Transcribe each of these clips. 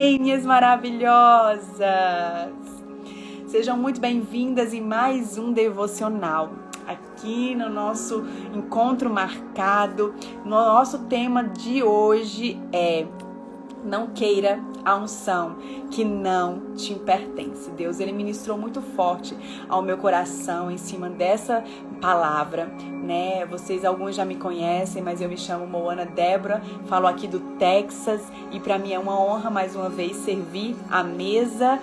Minhas maravilhosas! Sejam muito bem-vindas em mais um devocional. Aqui no nosso encontro marcado, nosso tema de hoje é: não queira a unção que não te pertence. Deus, Ele ministrou muito forte ao meu coração em cima dessa palavra, né? Vocês, alguns já me conhecem, mas eu me chamo Moana Débora, falo aqui do Texas e para mim é uma honra mais uma vez servir a mesa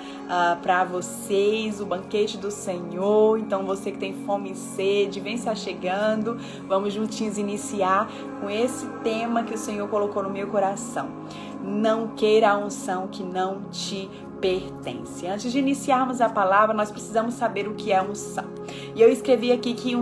para vocês, o banquete do Senhor. Então você que tem fome e sede, vem se achegando, vamos juntinhos iniciar com esse tema que o Senhor colocou no meu coração. Não queira a unção que não te pertence. Antes de iniciarmos a palavra, nós precisamos saber o que é unção. E eu escrevi aqui que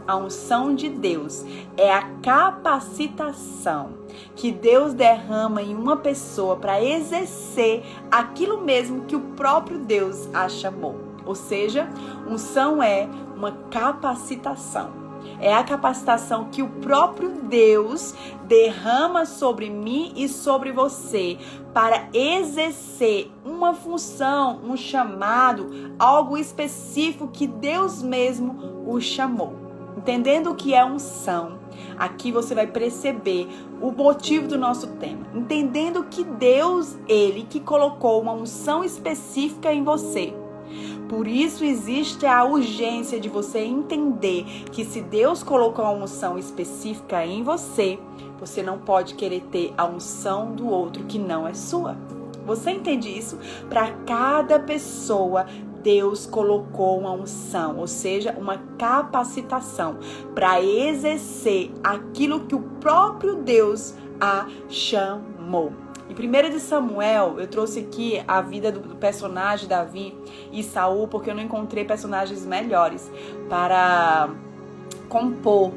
a unção de Deus é a capacitação que Deus derrama em uma pessoa para exercer aquilo mesmo que o próprio Deus a chamou. Ou seja, unção é uma capacitação. É a capacitação que o próprio Deus derrama sobre mim e sobre você para exercer uma função, um chamado, algo específico que Deus mesmo o chamou. Entendendo o que é unção, aqui você vai perceber o motivo do nosso tema. Entendendo que Deus, Ele que colocou uma unção específica em você. Por isso existe a urgência de você entender que se Deus colocou uma unção específica em você, você não pode querer ter a unção do outro que não é sua. Você entende isso? Para cada pessoa, Deus colocou uma unção, ou seja, uma capacitação para exercer aquilo que o próprio Deus a chamou. Em 1 de Samuel, eu trouxe aqui a vida do personagem Davi e Saul, porque eu não encontrei personagens melhores para compor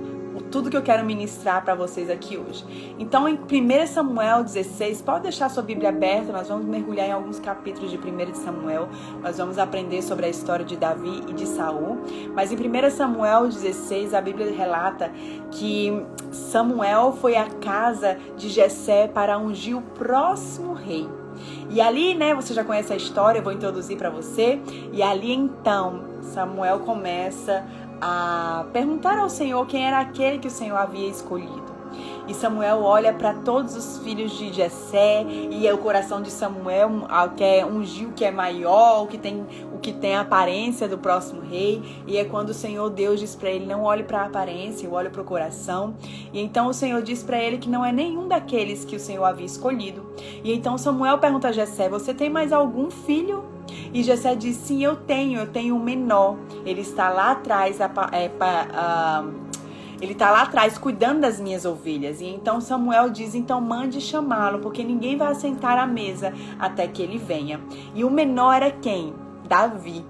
tudo que eu quero ministrar para vocês aqui hoje. Então, em 1 Samuel 16, pode deixar sua Bíblia aberta, nós vamos mergulhar em alguns capítulos de 1 de Samuel, nós vamos aprender sobre a história de Davi e de Saul. Mas em 1 Samuel 16, a Bíblia relata que Samuel foi à casa de Jessé para ungir o próximo rei. E ali, né, você já conhece a história, eu vou introduzir para você. E ali então, Samuel começa a perguntar ao Senhor quem era aquele que o Senhor havia escolhido. E Samuel olha para todos os filhos de Jessé, e é o coração de Samuel quer ungir o que é maior, o que tem a aparência do próximo rei. E é quando o Senhor Deus diz para ele: não olhe para a aparência, eu olho para o coração. E então o Senhor diz para ele que não é nenhum daqueles que o Senhor havia escolhido. E então Samuel pergunta a Jessé: você tem mais algum filho? E Jessé diz: sim, eu tenho um menor. Ele está lá atrás, ele está lá atrás cuidando das minhas ovelhas. E então Samuel diz: então mande chamá-lo, porque ninguém vai assentar à mesa até que ele venha. E o menor era quem? Davi.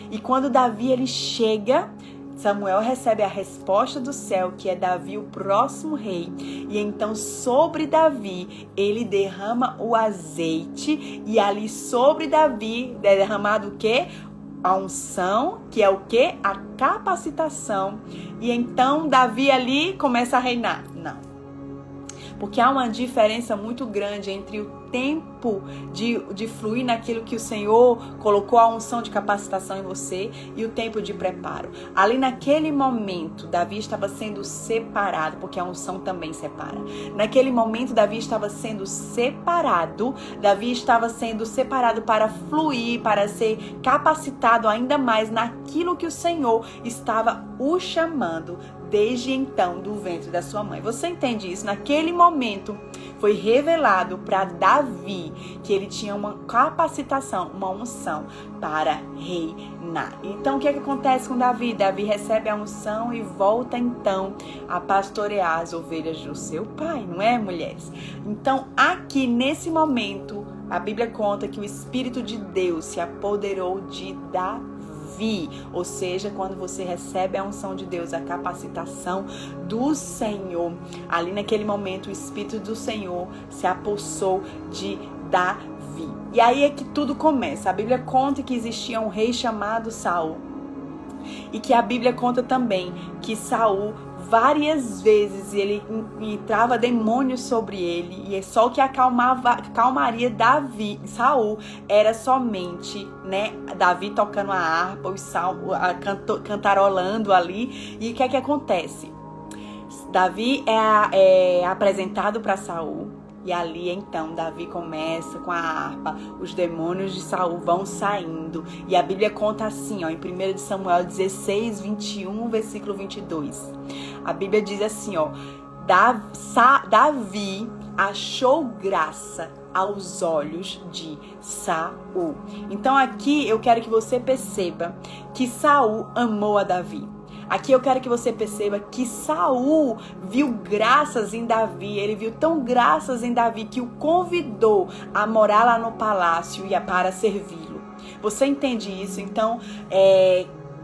E quando Davi ele chega, Samuel recebe a resposta do céu, que é Davi o próximo rei. E então sobre Davi ele derrama o azeite. E ali sobre Davi é derramado o quê? A unção, que é o quê? A capacitação. E então Davi ali começa a reinar. Não. Porque há uma diferença muito grande entre o tempo de fluir naquilo que o Senhor colocou a unção de capacitação em você e o tempo de preparo. Ali naquele momento, Davi estava sendo separado, porque a unção também separa. Naquele momento, Davi estava sendo separado para fluir, para ser capacitado ainda mais naquilo que o Senhor estava o chamando desde então do ventre da sua mãe. Você entende isso? Naquele momento foi revelado para Davi que ele tinha uma capacitação, uma unção para reinar. Então o que acontece com Davi? Davi recebe a unção e volta então a pastorear as ovelhas do seu pai, não é, mulheres? Então aqui nesse momento a Bíblia conta que o Espírito de Deus se apoderou de Davi. Ou seja, quando você recebe a unção de Deus, a capacitação do Senhor, ali naquele momento o Espírito do Senhor se apossou de Davi. E aí é que tudo começa. A Bíblia conta que existia um rei chamado Saul. E que a Bíblia conta também que Saul várias vezes ele entrava demônios sobre ele, e é só o que acalmaria Saul era somente, né, Davi tocando a harpa, os cantarolando ali. E o que é que acontece? Davi é apresentado para Saul. E ali então Davi começa com a harpa, os demônios de Saul vão saindo. E a Bíblia conta assim, ó, em 1 Samuel 16, 21, versículo 22. A Bíblia diz assim, ó: Davi achou graça aos olhos de Saul. Então aqui eu quero que você perceba que Saul amou a Davi. Aqui eu quero que você perceba que Saul viu graças em Davi. Ele viu tão graças em Davi que o convidou a morar lá no palácio e para servi-lo. Você entende isso? Então,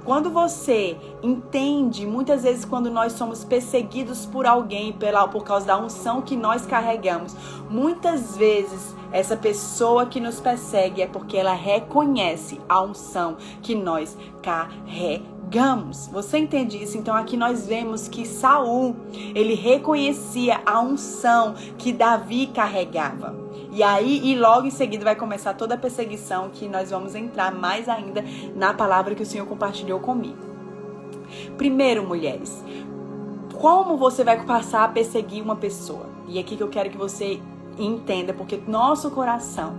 quando você entende, muitas vezes quando nós somos perseguidos por alguém por causa da unção que nós carregamos, muitas vezes essa pessoa que nos persegue é porque ela reconhece a unção que nós carregamos. Você entende isso? Então aqui nós vemos que Saul, ele reconhecia a unção que Davi carregava. E logo em seguida vai começar toda a perseguição, que nós vamos entrar mais ainda na palavra que o Senhor compartilhou comigo. Primeiro, mulheres, como você vai passar a perseguir uma pessoa? E é aqui que eu quero que você entenda, porque nosso coração,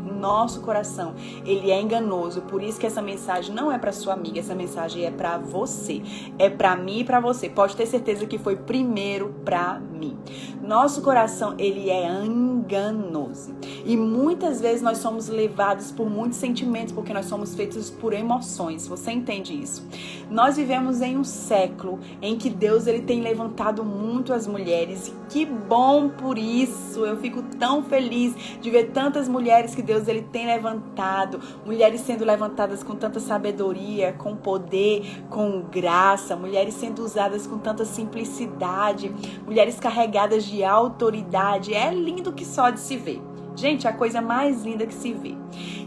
ele é enganoso. Por isso que essa mensagem não é para sua amiga, essa mensagem é para você, é para mim e para você. Pode ter certeza que foi primeiro para mim. Nosso coração, ele é enganoso. E muitas vezes nós somos levados por muitos sentimentos, porque nós somos feitos por emoções. Você entende isso? Nós vivemos em um século em que Deus, ele tem levantado muito as mulheres, e que bom por isso. Eu fico tão feliz de ver tantas mulheres que Deus, ele tem levantado, mulheres sendo levantadas com tanta sabedoria, com poder, com graça, mulheres sendo usadas com tanta simplicidade, mulheres carregadas de autoridade. É lindo que só de se ver. Gente, a coisa mais linda que se vê.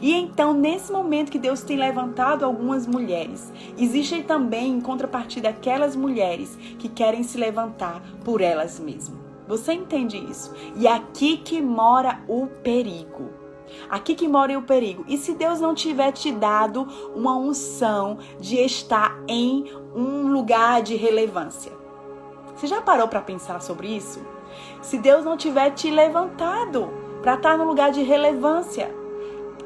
E então, nesse momento que Deus tem levantado algumas mulheres, existem também, em contrapartida, aquelas mulheres que querem se levantar por elas mesmas. Você entende isso? E aqui que mora o perigo. Aqui que mora o perigo. E se Deus não tiver te dado uma unção de estar em um lugar de relevância? Você já parou para pensar sobre isso? Se Deus não tiver te levantado para estar no lugar de relevância,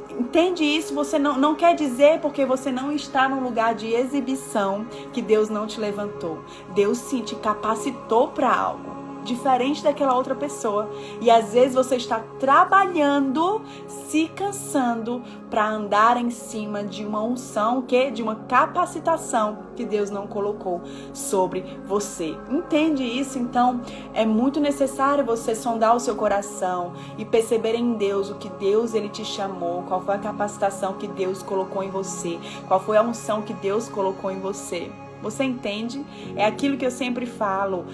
entende isso? Você não quer dizer porque você não está num lugar de exibição que Deus não te levantou. Deus sim te capacitou para algo diferente daquela outra pessoa. E às vezes você está trabalhando, se cansando para andar em cima de uma unção, de uma capacitação que Deus não colocou sobre você. Entende isso? Então é muito necessário você sondar o seu coração e perceber em Deus o que Deus, ele te chamou, qual foi a capacitação que Deus colocou em você, qual foi a unção que Deus colocou em você. Você entende? É aquilo que eu sempre falo.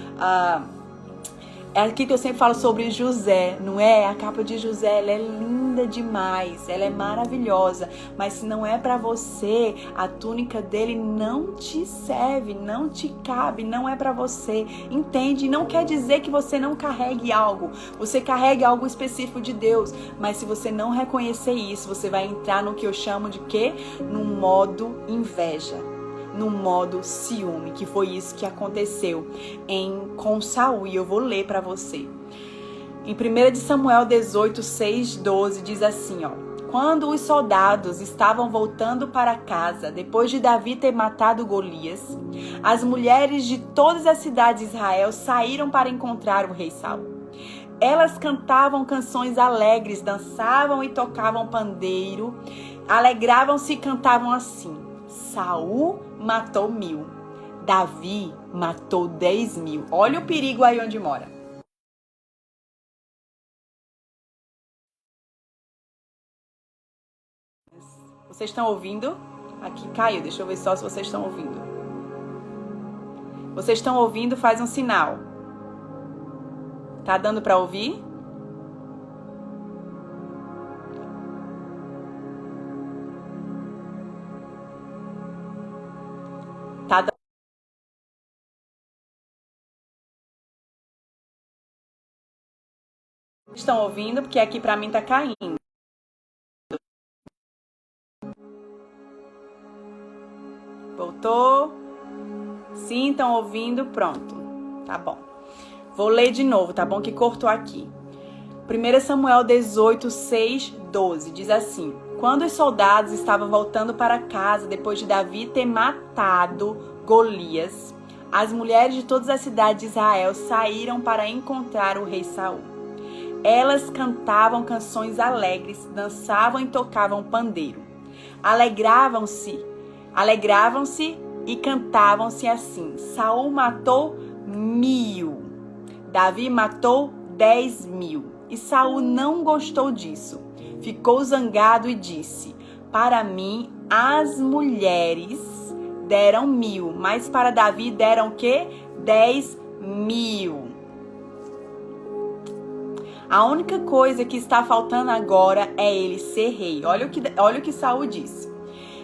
É aqui que eu sempre falo sobre José, não é? A capa de José, ela é linda demais, ela é maravilhosa, mas se não é para você, a túnica dele não te serve, não te cabe, não é para você, entende? Não quer dizer que você não carregue algo, você carregue algo específico de Deus, mas se você não reconhecer isso, você vai entrar no que eu chamo de quê? No modo inveja. No modo ciúme, que foi isso que aconteceu com Saul, e eu vou ler para você. Em 1 Samuel 18, 6, 12, diz assim, ó: quando os soldados estavam voltando para casa, depois de Davi ter matado Golias, as mulheres de todas as cidades de Israel saíram para encontrar o rei Saul. Elas cantavam canções alegres, dançavam e tocavam pandeiro, alegravam-se e cantavam assim: Saul matou 1000, Davi matou 10.000. Olha o perigo aí onde mora. Vocês estão ouvindo? Aqui caiu, deixa eu ver só se vocês estão ouvindo. Vocês estão ouvindo? Faz um sinal. Tá dando para ouvir? Tá estão ouvindo? Porque aqui pra mim tá caindo. Voltou? Sim, estão ouvindo? Pronto. Tá bom. Vou ler de novo, tá bom? Que cortou aqui. 1 Samuel 18, 6, 12. Diz assim: quando os soldados estavam voltando para casa, depois de Davi ter matado Golias, as mulheres de todas as cidades de Israel saíram para encontrar o rei Saul. Elas cantavam canções alegres, dançavam e tocavam pandeiro. Alegravam-se e cantavam-se assim: Saul matou 1000, Davi matou 10.000. E Saul não gostou disso. Ficou zangado e disse: para mim as mulheres deram 1000, mas para Davi deram o quê? 10.000. A única coisa que está faltando agora é ele ser rei. Olha o que Saul disse.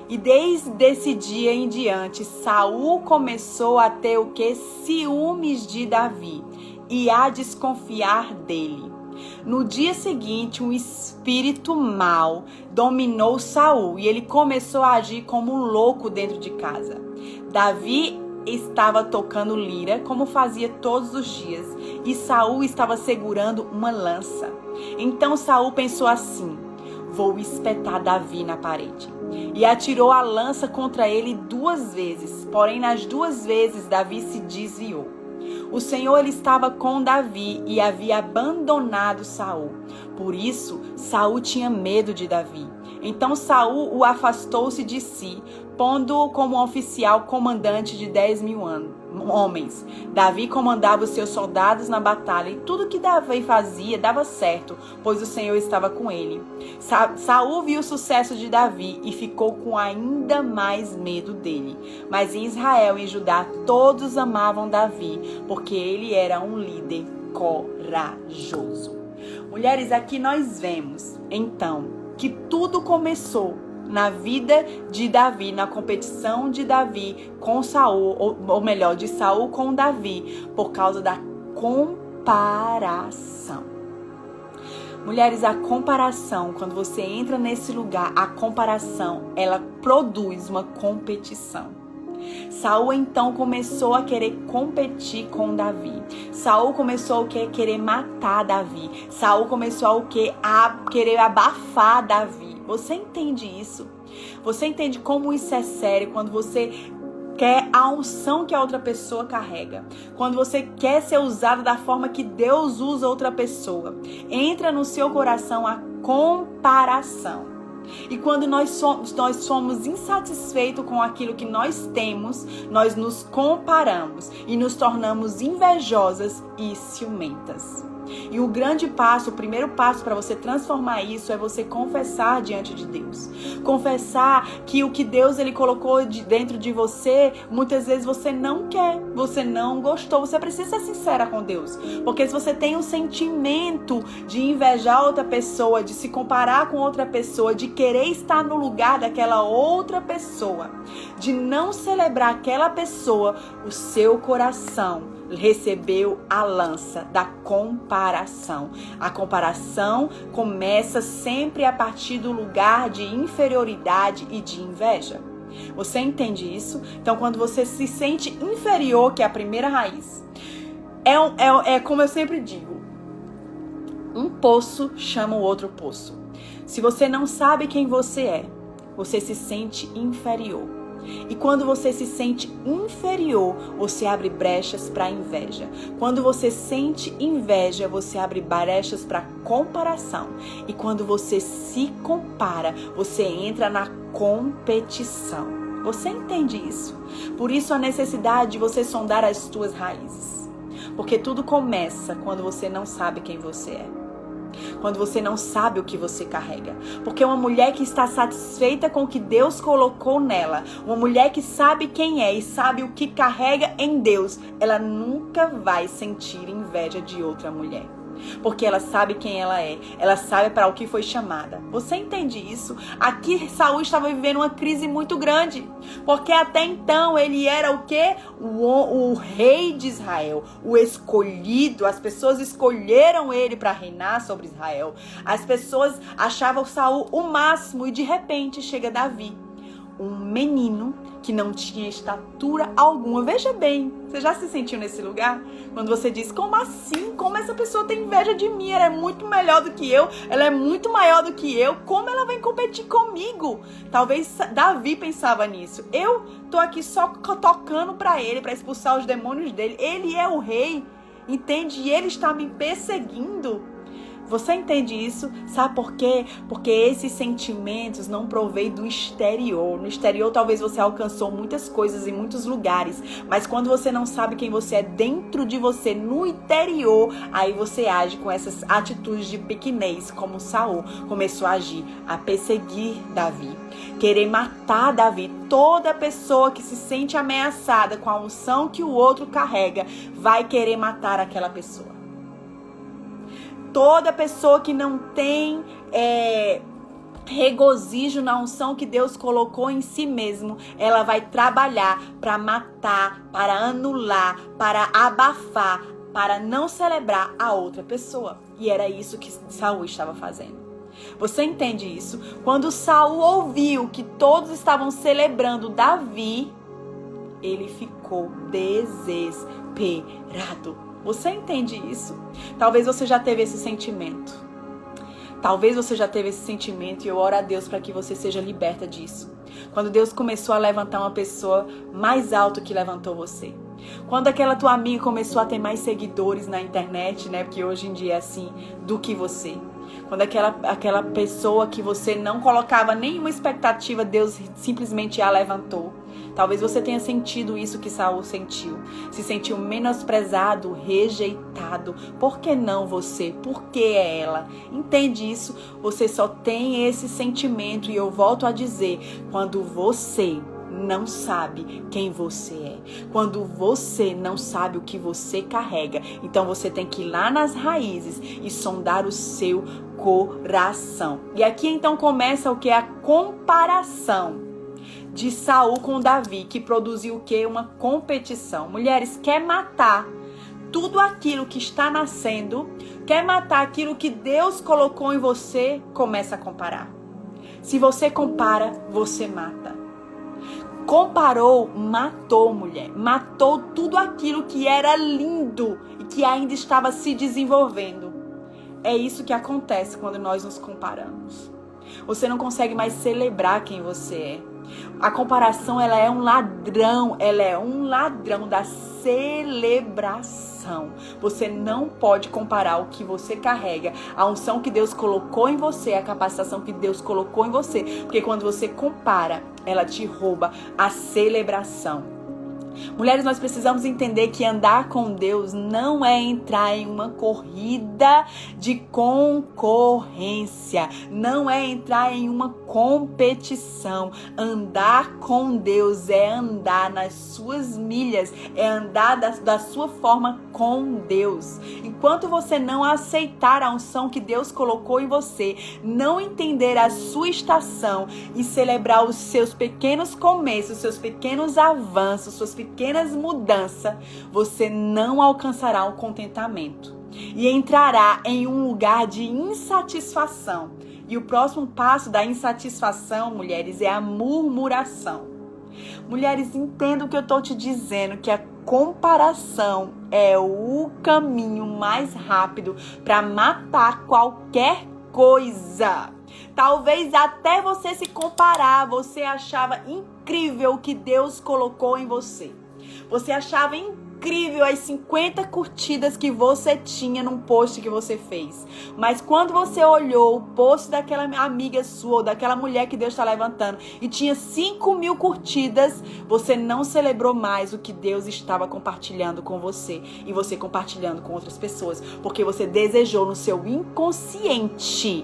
E desde esse dia em diante, Saul começou a ter o quê? Ciúmes de Davi e a desconfiar dele. No dia seguinte, um espírito mau dominou Saul e ele começou a agir como um louco dentro de casa. Davi estava tocando lira, como fazia todos os dias, e Saul estava segurando uma lança. Então Saul pensou assim: vou espetar Davi na parede. E atirou a lança contra ele 2 vezes, porém nas 2 vezes Davi se desviou. O Senhor ele estava com Davi e havia abandonado Saul. Por isso, Saul tinha medo de Davi. Então Saul o afastou-se de si, pondo-o como oficial comandante de 10.000 homens. Davi comandava os seus soldados na batalha e tudo que Davi fazia dava certo, pois o Senhor estava com ele. Saul viu o sucesso de Davi e ficou com ainda mais medo dele. Mas em Israel e em Judá todos amavam Davi, porque ele era um líder corajoso. Mulheres, aqui nós vemos, então, que tudo começou na vida de Davi, na competição de Davi com Saul, ou melhor, de Saul com Davi, por causa da comparação. Mulheres, a comparação, quando você entra nesse lugar, a comparação, ela produz uma competição. Saul então começou a querer competir com Davi. Saul começou a querer matar Davi. Saul começou a querer abafar Davi. Você entende isso? Você entende como isso é sério quando você quer a unção que a outra pessoa carrega? Quando você quer ser usado da forma que Deus usa outra pessoa, entra no seu coração a comparação. E quando nós somos insatisfeitos com aquilo que nós temos, nós nos comparamos e nos tornamos invejosas e ciumentas. E o grande passo, o primeiro passo para você transformar isso é você confessar diante de Deus. Confessar que o que Deus ele colocou dentro de você, muitas vezes você não quer, você não gostou. Você precisa ser sincera com Deus. Porque se você tem um sentimento de invejar outra pessoa, de se comparar com outra pessoa, de querer estar no lugar daquela outra pessoa, de não celebrar aquela pessoa, o seu coração recebeu a lança da comparação. A comparação começa sempre a partir do lugar de inferioridade e de inveja. Você entende isso? Então, quando você se sente inferior, que é a primeira raiz, é como eu sempre digo, um poço chama o outro poço. Se você não sabe quem você é, você se sente inferior. E quando você se sente inferior, você abre brechas para inveja. Quando você sente inveja, você abre brechas para comparação. E quando você se compara, você entra na competição. Você entende isso? Por isso a necessidade de você sondar as suas raízes. Porque tudo começa quando você não sabe quem você é. Quando você não sabe o que você carrega. Porque uma mulher que está satisfeita com o que Deus colocou nela, uma mulher que sabe quem é e sabe o que carrega em Deus, ela nunca vai sentir inveja de outra mulher. Porque ela sabe quem ela é. Ela sabe para o que foi chamada. Você entende isso? Aqui Saul estava vivendo uma crise muito grande. Porque até então ele era o quê? O rei de Israel. O escolhido. As pessoas escolheram ele para reinar sobre Israel. As pessoas achavam Saul o máximo. E de repente chega Davi. Um menino que não tinha estatura alguma. Veja bem, você já se sentiu nesse lugar? Quando você diz, como assim? Como essa pessoa tem inveja de mim? Ela é muito melhor do que eu, ela é muito maior do que eu. Como ela vem competir comigo? Talvez Davi pensava nisso. Eu tô aqui só tocando pra ele, pra expulsar os demônios dele. Ele é o rei, entende? E ele está me perseguindo. Você entende isso? Sabe por quê? Porque esses sentimentos não provêm do exterior. No exterior talvez você alcançou muitas coisas em muitos lugares, mas quando você não sabe quem você é dentro de você, no interior, aí você age com essas atitudes de pequenez, como Saul começou a agir, a perseguir Davi, querer matar Davi. Toda pessoa que se sente ameaçada com a unção que o outro carrega, vai querer matar aquela pessoa. Toda pessoa que não tem regozijo na unção que Deus colocou em si mesmo, ela vai trabalhar para matar, para anular, para abafar, para não celebrar a outra pessoa. E era isso que Saul estava fazendo. Você entende isso? Quando Saul ouviu que todos estavam celebrando Davi, ele ficou desesperado. Você entende isso? Talvez você já teve esse sentimento. Talvez você já teve esse sentimento e eu oro a Deus para que você seja liberta disso. Quando Deus começou a levantar uma pessoa mais alto que levantou você. Quando aquela tua amiga começou a ter mais seguidores na internet, né? Porque hoje em dia é assim, do que você. Quando aquela pessoa que você não colocava nenhuma expectativa, Deus simplesmente a levantou. Talvez você tenha sentido isso que Saul sentiu. Se sentiu menosprezado, rejeitado. Por que não você? Por que é ela? Entende isso? Você só tem esse sentimento. E eu volto a dizer, quando você não sabe quem você é, quando você não sabe o que você carrega, então você tem que ir lá nas raízes e sondar o seu coração. E aqui então começa o que? A comparação de Saul com Davi, que produziu o que? Uma competição. Mulheres, quer matar tudo aquilo que está nascendo, quer matar aquilo que Deus colocou em você, começa a comparar. Se você compara, você mata. Comparou, matou, mulher. Matou tudo aquilo que era lindo e que ainda estava se desenvolvendo. É isso que acontece quando nós nos comparamos. Você não consegue mais celebrar quem você é. A comparação, ela é um ladrão da celebração. Você não pode comparar o que você carrega, a unção que Deus colocou em você, a capacitação que Deus colocou em você, porque quando você compara, ela te rouba a celebração. Mulheres, nós precisamos entender que andar com Deus não é entrar em uma corrida de concorrência, não é entrar em uma competição. Andar com Deus é andar nas suas milhas, é andar da sua forma com Deus. Enquanto você não aceitar a unção que Deus colocou em você, não entender a sua estação e celebrar os seus pequenos começos, seus pequenos avanços, suas pequenas mudanças, você não alcançará um contentamento e entrará em um lugar de insatisfação. E o próximo passo da insatisfação, mulheres, é a murmuração. Mulheres, entendam o que eu estou te dizendo, que a comparação é o caminho mais rápido para matar qualquer coisa. Talvez até você se comparar, você achava incrível o que Deus colocou em você. Você achava incrível as 50 curtidas que você tinha num post que você fez. Mas quando você olhou o post daquela amiga sua, ou daquela mulher que Deus está levantando, e tinha 5.000 curtidas, você não celebrou mais o que Deus estava compartilhando com você. E você compartilhando com outras pessoas. Porque você desejou no seu inconsciente,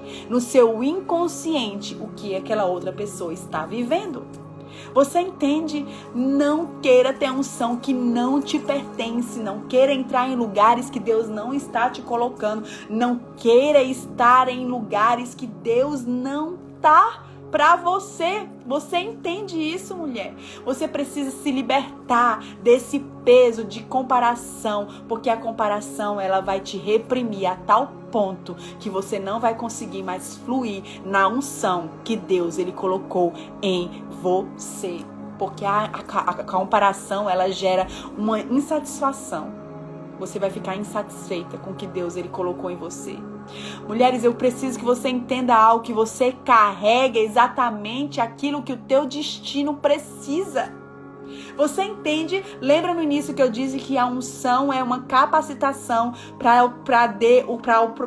o que aquela outra pessoa está vivendo. Você entende? Não queira ter unção que não te pertence. Não queira entrar em lugares que Deus não está te colocando. Não queira estar em lugares que Deus não está para você. Você entende isso, mulher? Você precisa se libertar desse peso de comparação, porque a comparação ela vai te reprimir a tal ponto que você não vai conseguir mais fluir na unção que Deus ele colocou em você. Porque a comparação ela gera uma insatisfação. Você vai ficar insatisfeita com o que Deus ele colocou em você. Mulheres, eu preciso que você entenda algo, que você carrega exatamente aquilo que o teu destino precisa. Você entende? Lembra no início que eu disse que a unção é uma capacitação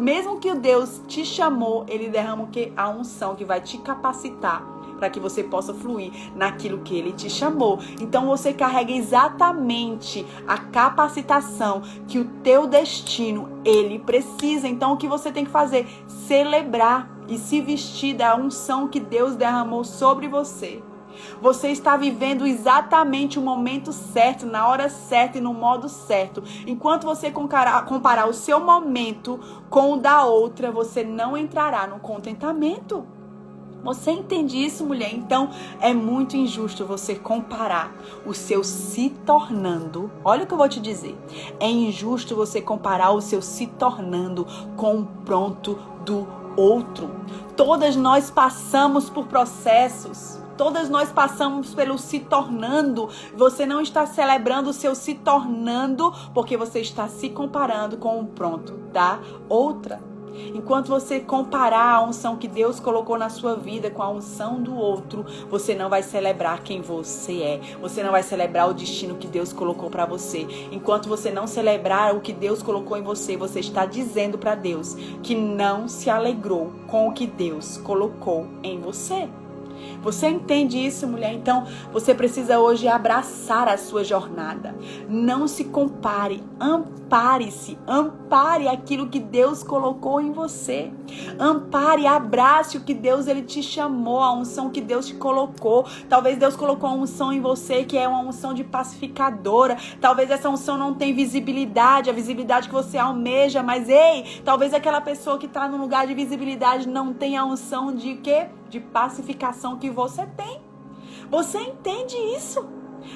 mesmo que o Deus te chamou, ele derrama o que? A unção que vai te capacitar para que você possa fluir naquilo que ele te chamou. Então você carrega exatamente a capacitação que o teu destino, ele precisa. Então o que você tem que fazer? Celebrar e se vestir da unção que Deus derramou sobre você. Você está vivendo exatamente o momento certo, na hora certa e no modo certo. Enquanto você comparar o seu momento com o da outra, você não entrará no contentamento. Você entende isso, mulher? Então, é muito injusto você comparar o seu se tornando. Olha o que eu vou te dizer. É injusto você comparar o seu se tornando com o pronto do outro. Todas nós passamos por processos. Todas nós passamos pelo se tornando. Você não está celebrando o seu se tornando porque você está se comparando com o pronto da outra. Enquanto você comparar a unção que Deus colocou na sua vida com a unção do outro, você não vai celebrar quem você é. Você não vai celebrar o destino que Deus colocou para você. Enquanto você não celebrar o que Deus colocou em você, você está dizendo para Deus que não se alegrou com o que Deus colocou em você. Você entende isso, mulher? Então, você precisa hoje abraçar a sua jornada. Não se compare, ampare-se, ampare aquilo que Deus colocou em você. Ampare, abrace o que Deus ele te chamou, a unção que Deus te colocou. Talvez Deus colocou uma unção em você que é uma unção de pacificadora. Talvez essa unção não tenha visibilidade, a visibilidade que você almeja, mas ei, talvez aquela pessoa que está no lugar de visibilidade não tenha a unção de quê? De pacificação que você tem. Você entende isso?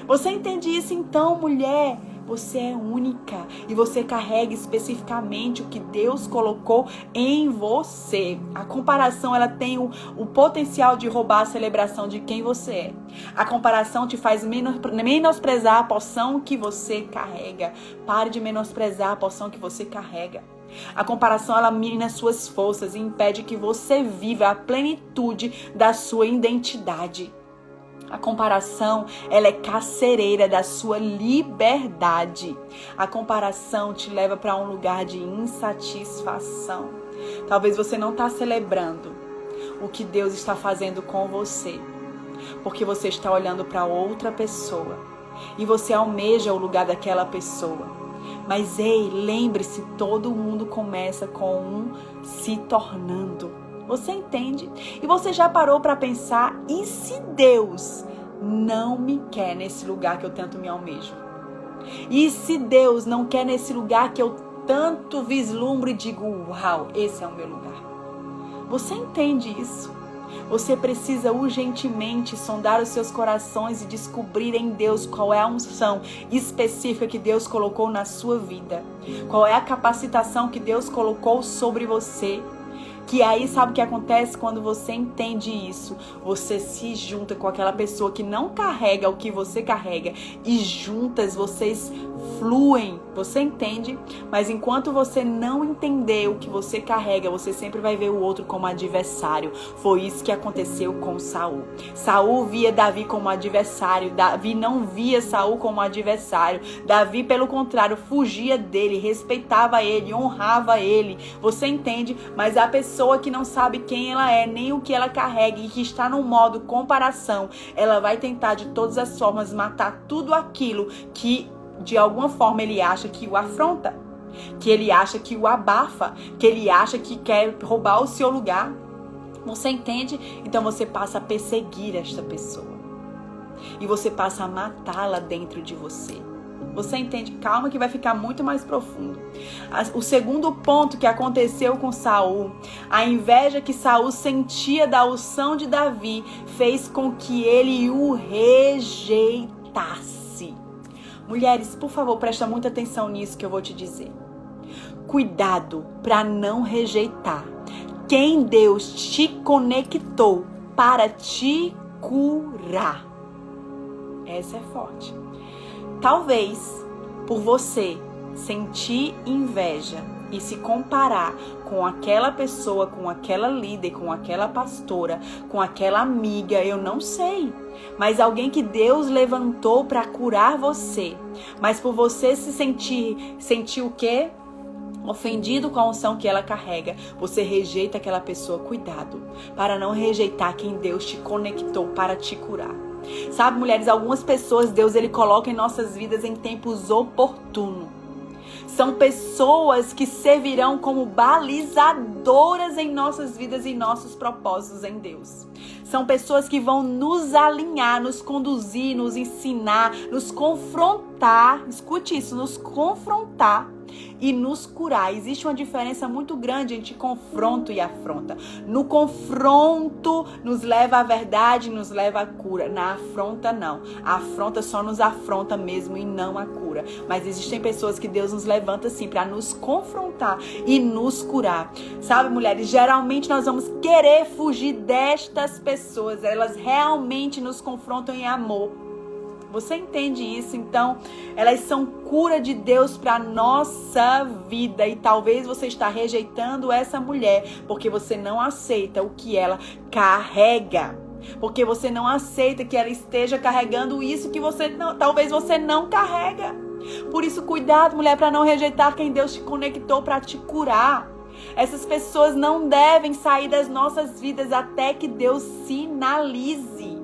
Você entende isso? Então, mulher, você é única e você carrega especificamente o que Deus colocou em você. A comparação, ela tem o potencial de roubar a celebração de quem você é. A comparação te faz menosprezar a porção que você carrega. Pare de menosprezar a porção que você carrega. A comparação, ela mira nas suas forças e impede que você viva a plenitude da sua identidade. A comparação, ela é carcereira da sua liberdade. A comparação te leva para um lugar de insatisfação. Talvez você não está celebrando o que Deus está fazendo com você, porque você está olhando para outra pessoa e você almeja o lugar daquela pessoa. Mas ei, lembre-se, todo mundo começa com um se tornando. Você entende? E você já parou para pensar, e se Deus não me quer nesse lugar que eu tanto me almejo? E se Deus não quer nesse lugar que eu tanto vislumbro e digo, uau, esse é o meu lugar? Você entende isso? Você precisa urgentemente sondar os seus corações e descobrir em Deus qual é a unção específica que Deus colocou na sua vida. Qual é a capacitação que Deus colocou sobre você. Que aí, sabe o que acontece quando você entende isso? Você se junta com aquela pessoa que não carrega o que você carrega e juntas vocês fluem. Você entende? Mas enquanto você não entender o que você carrega, você sempre vai ver o outro como adversário. Foi isso que aconteceu com Saul. Saul via Davi como adversário. Davi não via Saul como adversário. Davi, pelo contrário, fugia dele, respeitava ele, honrava ele. Você entende? Mas a pessoa que não sabe quem ela é, nem o que ela carrega e que está no modo comparação, ela vai tentar de todas as formas matar tudo aquilo que de alguma forma ele acha que o afronta, que ele acha que o abafa, que ele acha que quer roubar o seu lugar. Você entende? Então você passa a perseguir esta pessoa. e você passa a matá-la dentro de você. Você entende? Calma que vai ficar muito mais profundo. O segundo ponto que aconteceu com Saul, a inveja que Saul sentia da unção de Davi, fez com que ele o rejeitasse. Mulheres, por favor, presta muita atenção nisso que eu vou te dizer. Cuidado para não rejeitar quem Deus te conectou para te curar. Essa é forte. Talvez, por você sentir inveja e se comparar com aquela pessoa, com aquela líder, com aquela pastora, com aquela amiga, eu não sei. Mas alguém que Deus levantou para curar você. Mas por você se sentir o quê? Ofendido com a unção que ela carrega, você rejeita aquela pessoa. Cuidado, para não rejeitar quem Deus te conectou para te curar. Sabe, mulheres, algumas pessoas Deus ele coloca em nossas vidas em tempos oportunos. São pessoas que servirão como balizadoras em nossas vidas e nossos propósitos em Deus. São pessoas que vão nos alinhar, nos conduzir, nos ensinar, nos confrontar. Escute isso, nos confrontar e nos curar. Existe uma diferença muito grande entre confronto e afronta. No confronto nos leva à verdade, nos leva à cura. Na afronta não. A afronta só nos afronta mesmo e não a cura. Mas existem pessoas que Deus nos levanta assim para nos confrontar e nos curar. Sabe, mulheres, geralmente nós vamos querer fugir destas pessoas. Elas realmente nos confrontam em amor. Você entende isso? Então, elas são cura de Deus para nossa vida. E talvez você está rejeitando essa mulher porque você não aceita o que ela carrega. Porque você não aceita que ela esteja carregando isso que talvez você não carrega. Por isso, cuidado, mulher, para não rejeitar quem Deus te conectou para te curar. Essas pessoas não devem sair das nossas vidas até que Deus sinalize.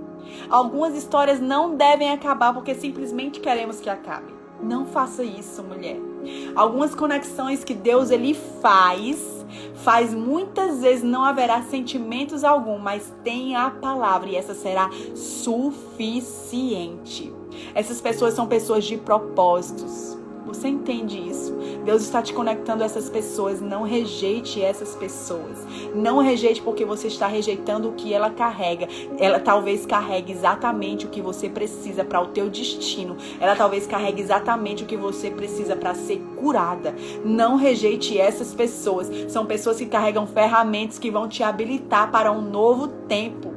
Algumas histórias não devem acabar porque simplesmente queremos que acabe. Não faça isso, mulher. Algumas conexões que Deus ele faz muitas vezes não haverá sentimentos algum, mas tem a palavra e essa será suficiente. Essas pessoas são pessoas de propósitos. Você entende isso? Deus está te conectando a essas pessoas. Não rejeite essas pessoas. Não rejeite porque você está rejeitando o que ela carrega. Ela talvez carregue exatamente o que você precisa para o teu destino. Ela talvez carregue exatamente o que você precisa para ser curada. Não rejeite essas pessoas. São pessoas que carregam ferramentas que vão te habilitar para um novo tempo.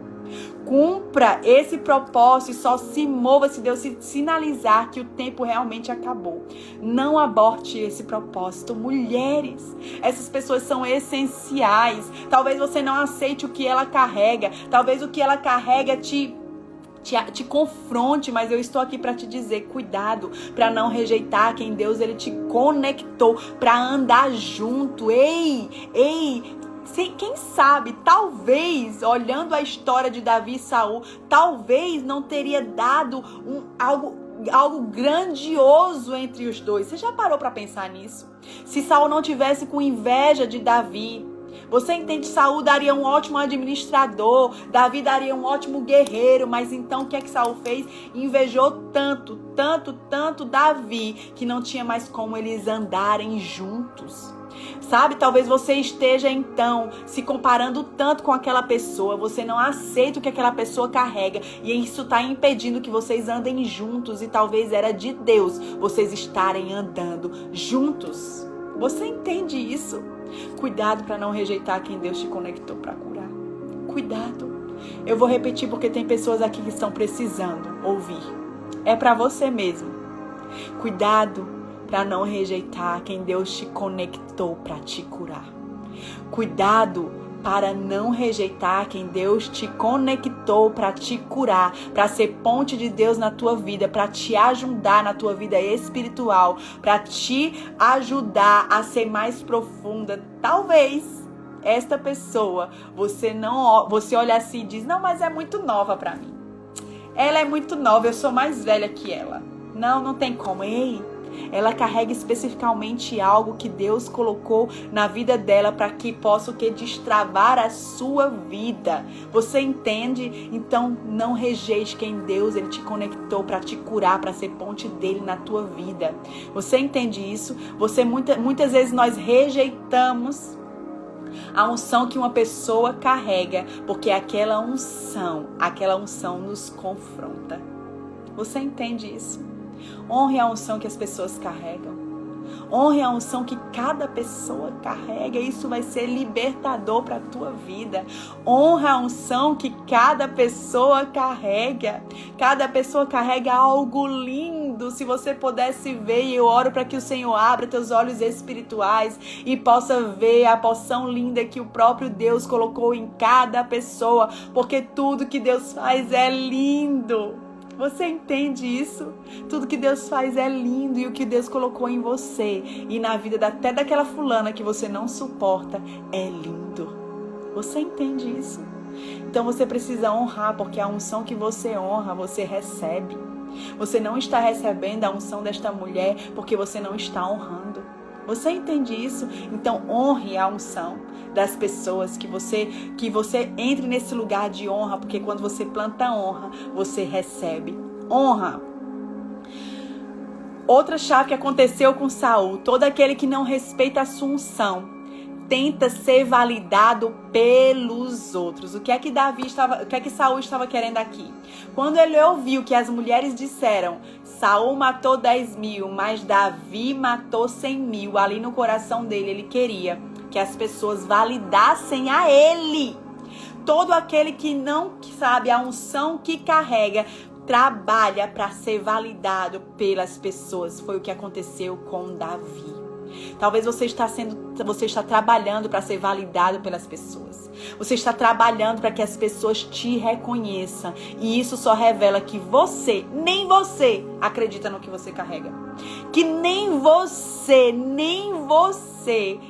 Cumpra esse propósito e só se mova se Deus sinalizar que o tempo realmente acabou. Não aborte esse propósito. Mulheres, essas pessoas são essenciais. Talvez você não aceite o que ela carrega. Talvez o que ela carrega te confronte, mas eu estou aqui para te dizer, cuidado, para não rejeitar quem Deus ele te conectou para andar junto. Ei, quem sabe, talvez, olhando a história de Davi e Saul, talvez não teria dado algo grandioso entre os dois. Você já parou para pensar nisso? Se Saul não tivesse com inveja de Davi, você entende? Saul daria um ótimo administrador, Davi daria um ótimo guerreiro, mas então o que é que Saul fez? Invejou tanto Davi, que não tinha mais como eles andarem juntos. Sabe, talvez você esteja então se comparando tanto com aquela pessoa, você não aceita o que aquela pessoa carrega e isso está impedindo que vocês andem juntos e talvez era de Deus vocês estarem andando juntos. Você entende isso? Cuidado para não rejeitar quem Deus te conectou para curar. Cuidado. Eu vou repetir porque tem pessoas aqui que estão precisando ouvir. É para você mesmo. Cuidado para não rejeitar quem Deus te conectou para te curar. Cuidado para não rejeitar quem Deus te conectou para te curar, para ser ponte de Deus na tua vida, para te ajudar na tua vida espiritual, para te ajudar a ser mais profunda. Talvez esta pessoa, você olha assim e diz, não, mas é muito nova para mim. Ela é muito nova, eu sou mais velha que ela. Não tem como. Ei, Ela carrega especificamente algo que Deus colocou na vida dela para que possa destravar a sua vida. Você entende? Então não rejeite quem Deus ele te conectou para te curar, para ser ponte dele na tua vida. Você entende isso? Muitas vezes nós rejeitamos a unção que uma pessoa carrega, porque aquela unção nos confronta. Você entende isso? Honre a unção que as pessoas carregam. Honre a unção que cada pessoa carrega. Isso vai ser libertador para a tua vida. Honra a unção que cada pessoa carrega. Cada pessoa carrega algo lindo. Se você pudesse ver, eu oro para que o Senhor abra teus olhos espirituais e possa ver a porção linda que o próprio Deus colocou em cada pessoa. Porque tudo que Deus faz é lindo. Você entende isso? Tudo que Deus faz é lindo e o que Deus colocou em você e na vida até daquela fulana que você não suporta é lindo. Você entende isso? Então você precisa honrar, porque a unção que você honra, você recebe. Você não está recebendo a unção desta mulher porque você não está honrando. Você entende isso? Então honre a unção das pessoas, que você entre nesse lugar de honra, porque quando você planta honra, você recebe honra. Outra chave que aconteceu com Saul: todo aquele que não respeita a sua unção tenta ser validado pelos outros. O que é que Saul estava querendo aqui? Quando ele ouviu que as mulheres disseram: Saul matou 10.000, mas Davi matou 100.000, ali no coração dele ele queria que as pessoas validassem a ele. Todo aquele que não sabe a unção que carrega trabalha para ser validado pelas pessoas. Foi o que aconteceu com Davi. Talvez você está trabalhando para ser validado pelas pessoas. Você está trabalhando para que as pessoas te reconheçam. E isso só revela que nem você acredita no que você carrega. Que nem você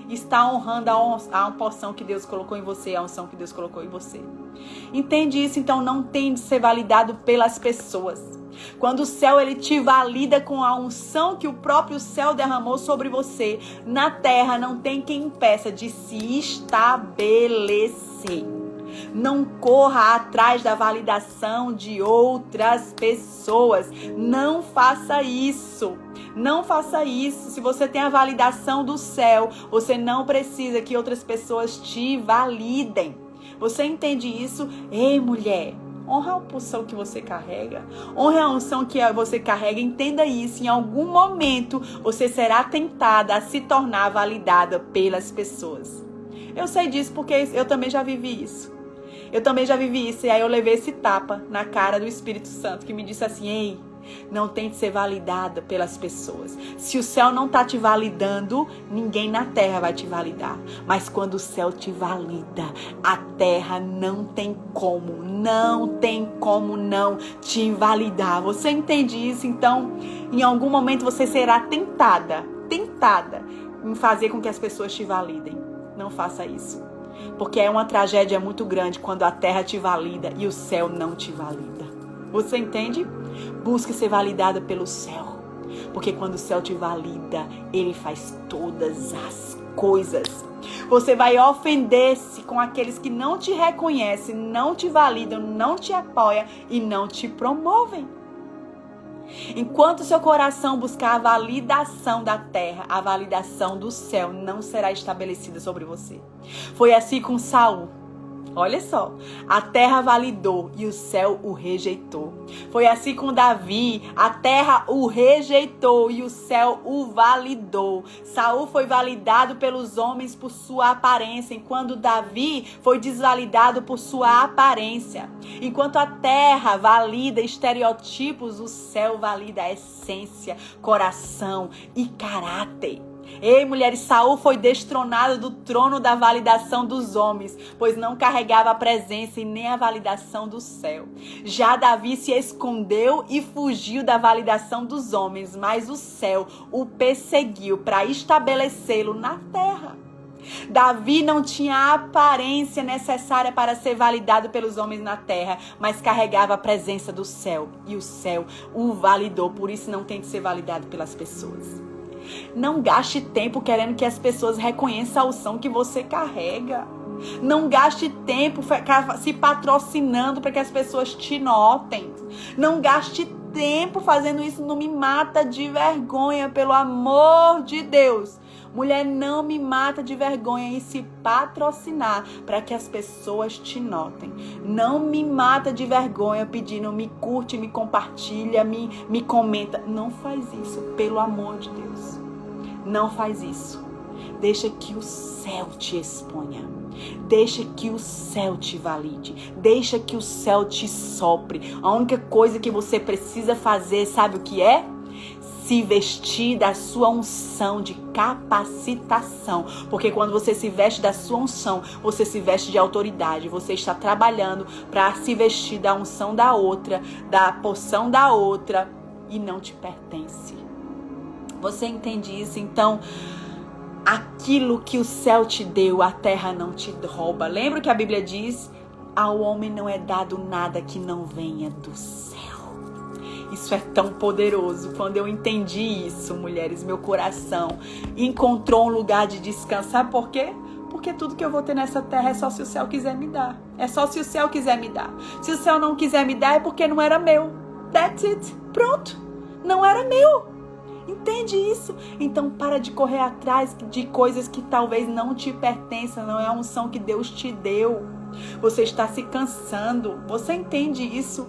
está honrando a porção que Deus colocou em você, a unção que Deus colocou em você. Entende isso? Então não tem de ser validado pelas pessoas. Quando o céu ele te valida com a unção que o próprio céu derramou sobre você, na terra não tem quem impeça de se estabelecer. Não corra atrás da validação de outras pessoas. Não faça isso. Não faça isso. Se você tem a validação do céu, você não precisa que outras pessoas te validem. Você entende isso? Ei, mulher, honra a unção que você carrega. Honra a unção que você carrega. Entenda isso. Em algum momento você será tentada a se tornar validada pelas pessoas. Eu sei disso porque eu também já vivi isso. E aí eu levei esse tapa na cara do Espírito Santo, que me disse assim: ei, não tente ser validada pelas pessoas. Se o céu não está te validando, ninguém na terra vai te validar. Mas quando o céu te valida, a terra não tem como não te invalidar. Você entende isso? Então, em algum momento você será tentada em fazer com que as pessoas te validem. Não faça isso. Porque é uma tragédia muito grande quando a terra te valida e o céu não te valida. Você entende? Busque ser validada pelo céu. Porque quando o céu te valida, ele faz todas as coisas. Você vai ofender-se com aqueles que não te reconhecem, não te validam, não te apoiam e não te promovem. Enquanto seu coração buscar a validação da terra, a validação do céu não será estabelecida sobre você. Foi assim com Saul. Olha só, a terra validou e o céu o rejeitou. Foi assim com Davi, a terra o rejeitou e o céu o validou. Saul foi validado pelos homens por sua aparência, enquanto Davi foi desvalidado por sua aparência. Enquanto a terra valida estereotipos, o céu valida a essência, coração e caráter. Ei, mulheres, Saul foi destronado do trono da validação dos homens, pois não carregava a presença e nem a validação do céu. Já Davi se escondeu e fugiu da validação dos homens, mas o céu o perseguiu para estabelecê-lo na terra. Davi não tinha a aparência necessária para ser validado pelos homens na terra, mas carregava a presença do céu. E o céu o validou, por isso não tem que ser validado pelas pessoas. Não gaste tempo querendo que as pessoas reconheçam a unção que você carrega. Não gaste tempo se patrocinando para que as pessoas te notem. Não gaste tempo fazendo isso. Não me mata de vergonha, pelo amor de Deus. Mulher, não me mata de vergonha em se patrocinar para que as pessoas te notem. Não me mata de vergonha pedindo me curte, me compartilha, me comenta. Não faz isso, pelo amor de Deus. Não faz isso. Deixa que o céu te exponha. Deixa que o céu te valide. Deixa que o céu te sopre. A única coisa que você precisa fazer, sabe o que é? Se vestir da sua unção de capacitação. Porque quando você se veste da sua unção, você se veste de autoridade. Você está trabalhando para se vestir da unção da outra, da porção da outra, e não te pertence. Você entende isso? Então, aquilo que o céu te deu, a terra não te rouba. Lembra que a Bíblia diz? Ao homem não é dado nada que não venha do céu. Isso é tão poderoso. Quando eu entendi isso, mulheres, meu coração encontrou um lugar de descanso. Sabe por quê? Porque tudo que eu vou ter nessa terra é só se o céu quiser me dar. É só se o céu quiser me dar. Se o céu não quiser me dar, é porque não era meu. That's it. Pronto. Não era meu. Entende isso? Então para de correr atrás de coisas que talvez não te pertençam. Não é a unção que Deus te deu. Você está se cansando. Você entende isso?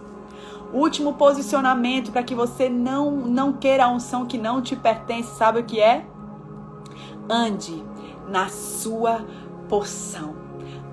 O último posicionamento para que você não queira a unção que não te pertence, sabe o que é? Ande na sua porção.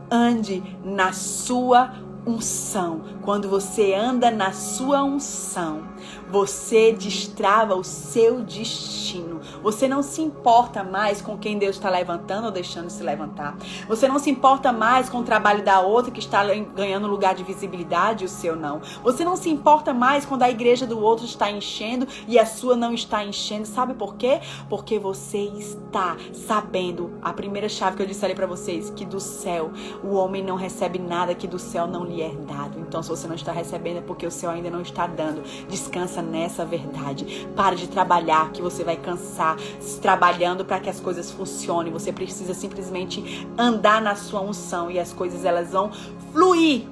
Ande na sua unção. Quando você anda na sua unção, você destrava o seu destino. Você não se importa mais com quem Deus está levantando ou deixando se levantar. Você não se importa mais com o trabalho da outra que está ganhando lugar de visibilidade e o seu não. Você não se importa mais quando a igreja do outro está enchendo e a sua não está enchendo. Sabe por quê? Porque você está sabendo, a primeira chave que eu disse ali para vocês, que do céu o homem não recebe nada que do céu não lhe é dado. Então se você não está recebendo é porque o céu ainda não está dando. Descansa nessa verdade. Para de trabalhar que você vai cansar trabalhando para que as coisas funcionem. Você precisa simplesmente andar na sua unção e as coisas elas vão fluir.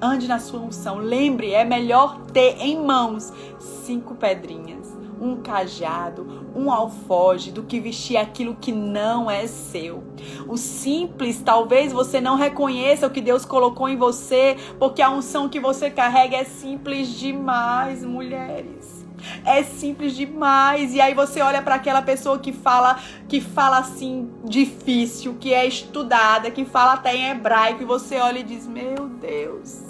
Ande na sua unção. Lembre, é melhor ter em mãos 5 pedrinhas, um cajado, um alforje, do que vestir aquilo que não é seu. O simples, talvez você não reconheça o que Deus colocou em você, porque a unção que você carrega é simples demais, mulheres. É simples demais. E aí você olha para aquela pessoa que fala assim, difícil, que é estudada, que fala até em hebraico, e você olha e diz, meu Deus.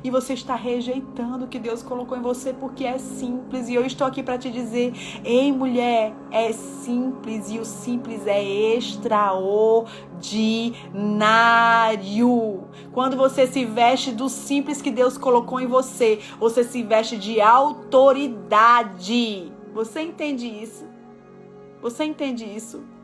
E você está rejeitando o que Deus colocou em você porque é simples. E eu estou aqui para te dizer, ei mulher, é simples e o simples é extraordinário. Quando você se veste do simples que Deus colocou em você, você se veste de autoridade. Você entende isso? Você entende isso?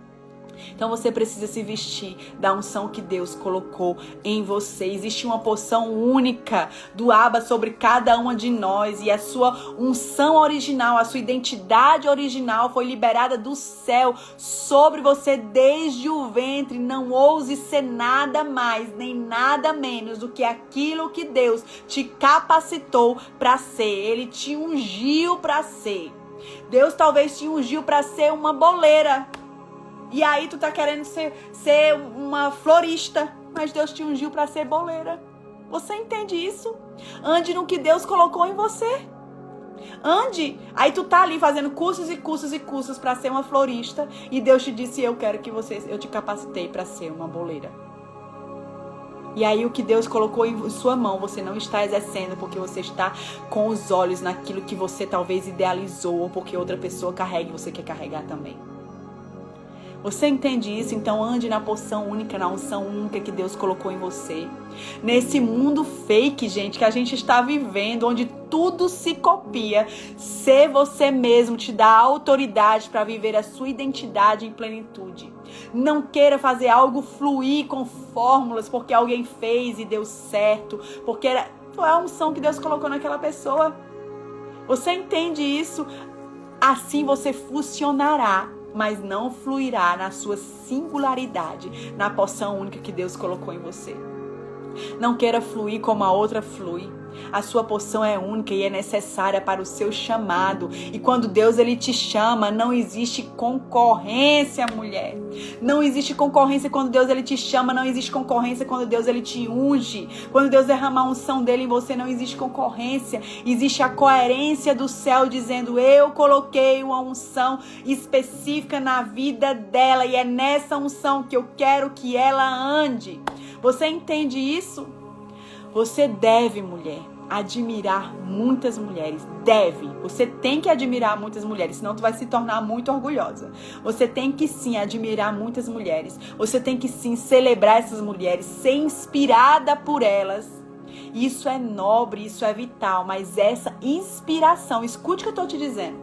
Então você precisa se vestir da unção que Deus colocou em você. Existe uma porção única do Abba sobre cada uma de nós. E a sua unção original, a sua identidade original foi liberada do céu sobre você desde o ventre. Não ouse ser nada mais, nem nada menos do que aquilo que Deus te capacitou para ser. Ele te ungiu para ser. Deus talvez te ungiu para ser uma boleira. E aí tu tá querendo ser uma florista, mas Deus te ungiu para ser boleira. Você entende isso? Ande no que Deus colocou em você. Ande. Aí tu tá ali fazendo cursos e cursos e cursos para ser uma florista e Deus te disse, eu te capacitei para ser uma boleira. E aí o que Deus colocou em sua mão, você não está exercendo porque você está com os olhos naquilo que você talvez idealizou ou porque outra pessoa carrega e você quer carregar também. Você entende isso? Então ande na porção única, na unção única que Deus colocou em você. Nesse mundo fake, gente, que a gente está vivendo, onde tudo se copia, ser você mesmo te dá autoridade para viver a sua identidade em plenitude. Não queira fazer algo fluir com fórmulas porque alguém fez e deu certo, porque foi a unção que Deus colocou naquela pessoa. Você entende isso? Assim você funcionará, mas não fluirá na sua singularidade, na porção única que Deus colocou em você. Não queira fluir como a outra flui. A sua porção é única e é necessária para o seu chamado. E quando Deus ele te chama, não existe concorrência, mulher. Não existe concorrência quando Deus ele te chama. Não existe concorrência quando Deus ele te unge. Quando Deus derrama a unção dele em você, não existe concorrência. Existe a coerência do céu dizendo: eu coloquei uma unção específica na vida dela e é nessa unção que eu quero que ela ande. Você entende isso? Você deve, mulher, admirar muitas mulheres. Deve. Você tem que admirar muitas mulheres, senão tu vai se tornar muito orgulhosa. Você tem que sim admirar muitas mulheres. Você tem que sim celebrar essas mulheres, ser inspirada por elas. Isso é nobre, isso é vital, mas essa inspiração, escute o que eu estou te dizendo,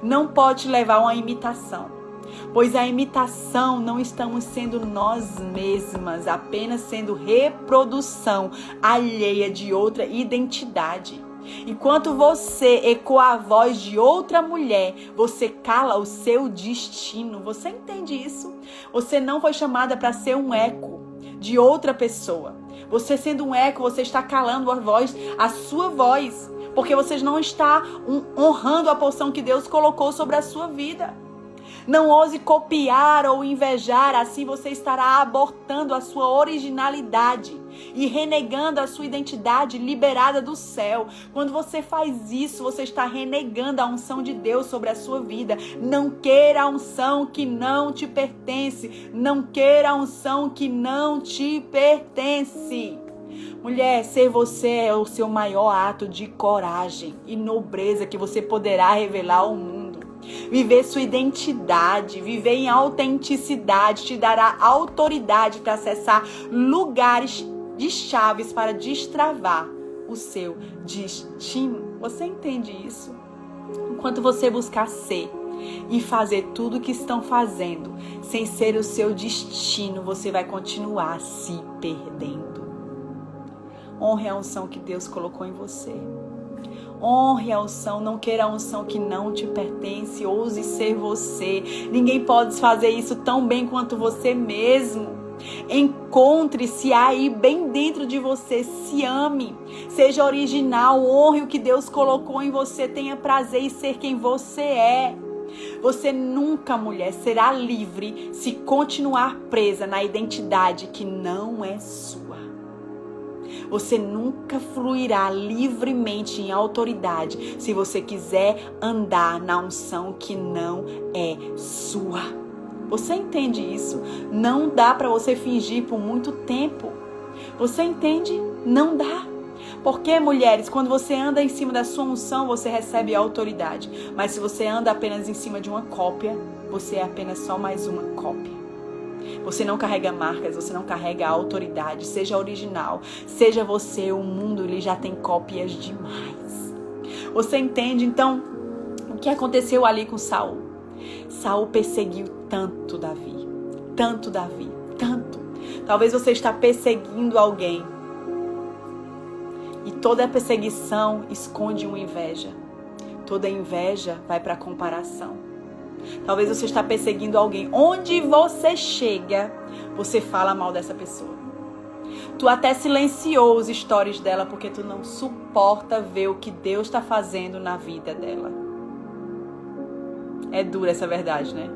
não pode te levar a uma imitação. Pois a imitação não estamos sendo nós mesmas, apenas sendo reprodução alheia de outra identidade. Enquanto você ecoa a voz de outra mulher, você cala o seu destino. Você entende isso? Você não foi chamada para ser um eco de outra pessoa. Você sendo um eco, você está calando a sua voz, porque você não está honrando a porção que Deus colocou sobre a sua vida. Não ouse copiar ou invejar, assim você estará abortando a sua originalidade e renegando a sua identidade liberada do céu. Quando você faz isso, você está renegando a unção de Deus sobre a sua vida. Não queira a unção que não te pertence. Não queira a unção que não te pertence. Mulher, ser você é o seu maior ato de coragem e nobreza que você poderá revelar ao mundo. Viver sua identidade, viver em autenticidade, te dará autoridade para acessar lugares de chaves para destravar o seu destino. Você entende isso? Enquanto você buscar ser e fazer tudo o que estão fazendo sem ser o seu destino, você vai continuar se perdendo. Honre a unção que Deus colocou em você. Honre a unção, não queira a unção que não te pertence, ouse ser você. Ninguém pode fazer isso tão bem quanto você mesmo. Encontre-se aí bem dentro de você, se ame, seja original, honre o que Deus colocou em você, tenha prazer em ser quem você é. Você nunca, mulher, será livre se continuar presa na identidade que não é sua. Você nunca fluirá livremente em autoridade se você quiser andar na unção que não é sua. Você entende isso? Não dá para você fingir por muito tempo. Você entende? Não dá. Porque, mulheres, quando você anda em cima da sua unção, você recebe autoridade. Mas se você anda apenas em cima de uma cópia, você é apenas só mais uma cópia. Você não carrega marcas, você não carrega autoridade. Seja original, seja você. O mundo ele já tem cópias demais. Você entende? Então, o que aconteceu ali com Saul? Saul perseguiu tanto Davi. Tanto Davi, tanto. Talvez você está perseguindo alguém. E toda perseguição esconde uma inveja. Toda inveja vai para a comparação. Talvez você está perseguindo alguém. Onde você chega, você fala mal dessa pessoa. Tu até silenciou os stories dela porque tu não suporta ver o que Deus está fazendo na vida dela. É dura essa verdade, né?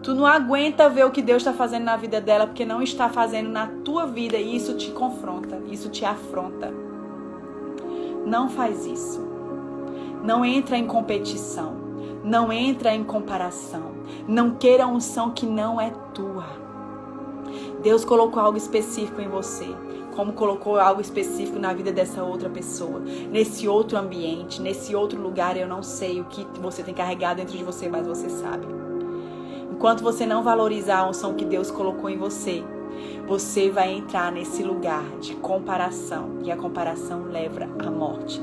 Tu não aguenta ver o que Deus está fazendo na vida dela porque não está fazendo na tua vida e isso te confronta, isso te afronta. Não faz isso. Não entra em competição. Não entra em comparação. Não queira a unção que não é tua. Deus colocou algo específico em você, como colocou algo específico na vida dessa outra pessoa, nesse outro ambiente, nesse outro lugar. Eu não sei o que você tem carregado dentro de você, mas você sabe. Enquanto você não valorizar a unção que Deus colocou em você, você vai entrar nesse lugar de comparação, e a comparação leva à morte.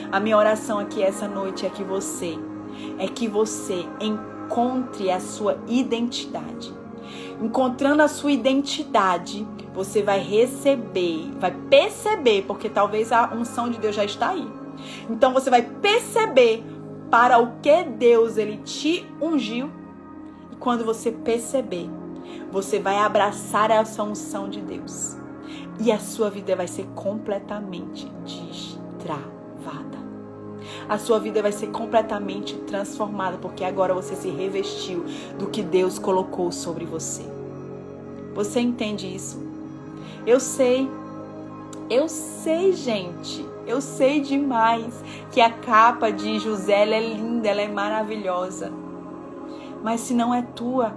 A minha oração aqui essa noite é que você encontre a sua identidade. encontrando a sua identidade, você vai receber, vai perceber, porque talvez a unção de Deus já está aí. Então você vai perceber para o que Deus ele te ungiu. E quando você perceber, você vai abraçar essa unção de Deus. E a sua vida vai ser completamente destravada. A sua vida vai ser completamente transformada, porque agora você se revestiu do que Deus colocou sobre você. Você entende isso? Eu sei, gente. Eu sei demais que a capa de José ela é linda, ela é maravilhosa. Mas se não é tua,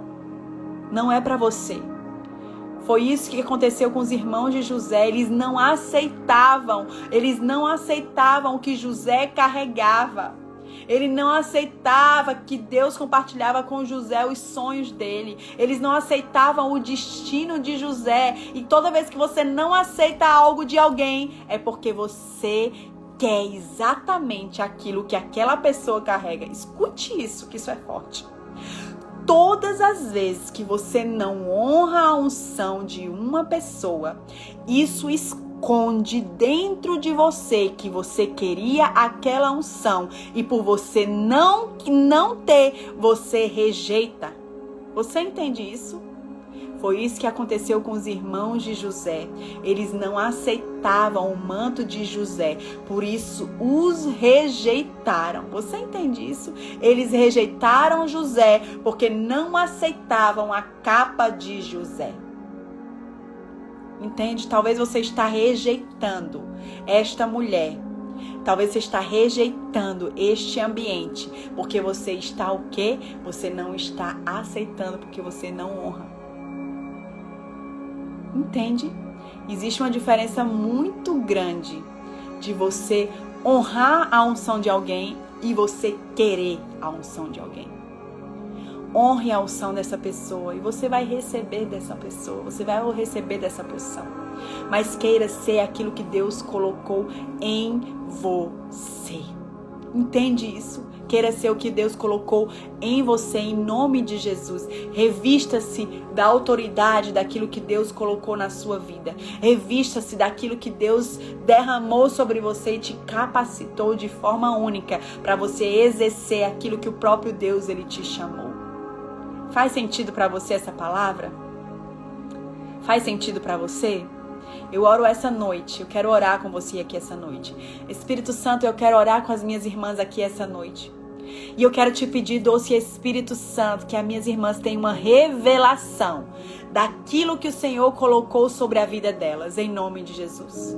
não é para você. Foi isso que aconteceu com os irmãos de José. Eles não aceitavam o que José carregava. Ele não aceitava que Deus compartilhava com José os sonhos dele. Eles não aceitavam o destino de José. E toda vez que você não aceita algo de alguém, é porque você quer exatamente aquilo que aquela pessoa carrega. Escute isso, que isso é forte. Todas as vezes que você não honra a unção de uma pessoa, isso esconde dentro de você que você queria aquela unção e por você não ter, você rejeita. Você entende isso? Foi isso que aconteceu com os irmãos de José. Eles não aceitavam o manto de José, por isso os rejeitaram. Você entende isso? Eles rejeitaram José porque não aceitavam a capa de José. Entende? Talvez você está rejeitando esta mulher. Talvez você está rejeitando este ambiente porque você está o quê? Você não está aceitando porque você não honra. Entende? Existe uma diferença muito grande de você honrar a unção de alguém e você querer a unção de alguém. Honre a unção dessa pessoa e você vai receber dessa pessoa, você vai receber dessa posição. Mas queira ser aquilo que Deus colocou em você. Entende isso? Queira ser o que Deus colocou em você, em nome de Jesus. Revista-se da autoridade daquilo que Deus colocou na sua vida. Revista-se daquilo que Deus derramou sobre você e te capacitou de forma única para você exercer aquilo que o próprio Deus ele te chamou. Faz sentido para você essa palavra? Faz sentido para você? Eu oro essa noite, eu quero orar com você aqui essa noite. Espírito Santo, eu quero orar com as minhas irmãs aqui essa noite. E eu quero te pedir, doce Espírito Santo, que as minhas irmãs tenham uma revelação daquilo que o Senhor colocou sobre a vida delas, em nome de Jesus.